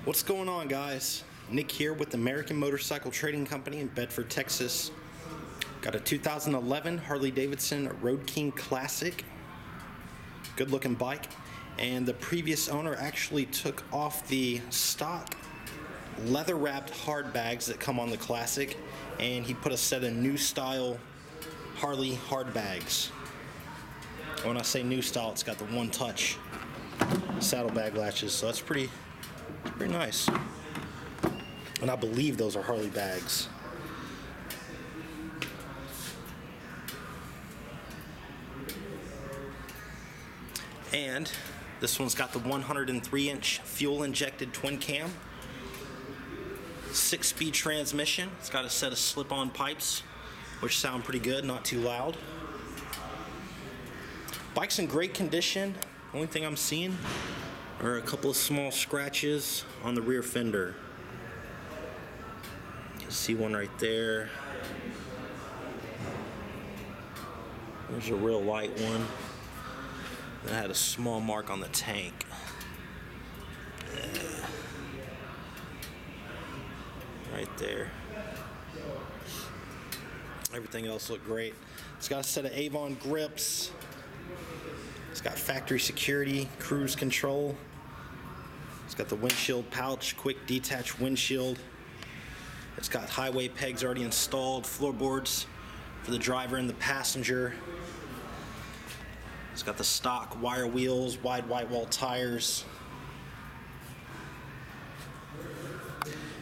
What's going on, guys? Nick here with American Motorcycle Trading Company in Bedford, Texas. Got a 2011 Harley Davidson Road King Classic. Good looking bike. And the previous owner actually took off the stock leather wrapped hard bags that come on the Classic, and he put a set of new style Harley hard bags. When I say new style, it's got the one touch saddlebag latches, so that's pretty nice. And I believe those are Harley bags. And this one's got the 103-inch fuel injected twin cam, 6-speed transmission. It's got a set of slip-on pipes which sound pretty good, not too loud. Bike's in great condition. Only thing I'm seeing are a couple of small scratches on the rear fender. You see one right there. There's a real light one. That had a small mark on the tank. Right there. Everything else looked great. It's got a set of Avon grips. It's got factory security, cruise control. It's got the windshield pouch, quick detach windshield. It's got highway pegs already installed, floorboards for the driver and the passenger. It's got the stock wire wheels, wide white wall tires.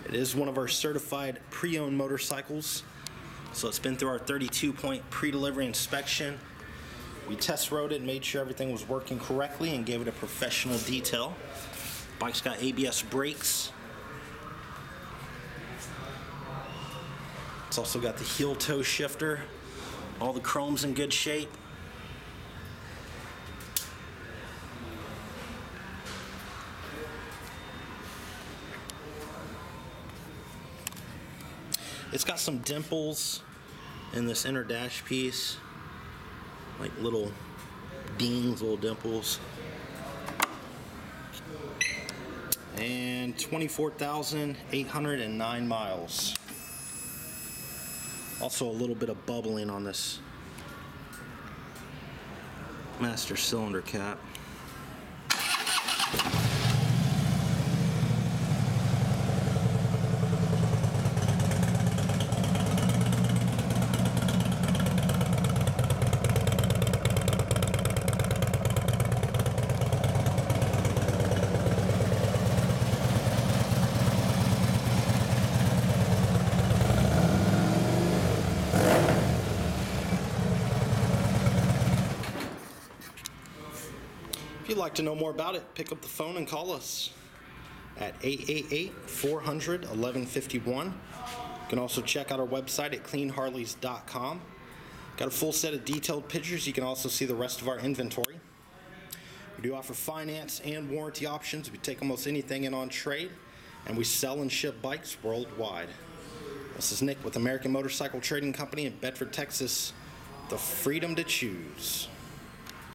It is one of our certified pre-owned motorcycles, so it's been through our 32-point pre-delivery inspection. We test rode it and made sure everything was working correctly and gave it a professional detail. Bike's got ABS brakes. It's also got the heel toe shifter. All the chrome's in good shape. It's got some dimples in this inner dash piece, like little dings, little dimples. And 24,809 miles. Also a little bit of bubbling on this master cylinder cap. If you'd like to know more about it, pick up the phone and call us at 888-400-1151. You can also check out our website at cleanharleys.com. Got a full set of detailed pictures. You can also see the rest of our inventory. We do offer finance and warranty options. We take almost anything in on trade, and we sell and ship bikes worldwide. This is Nick with American Motorcycle Trading Company in Bedford, Texas. The freedom to choose.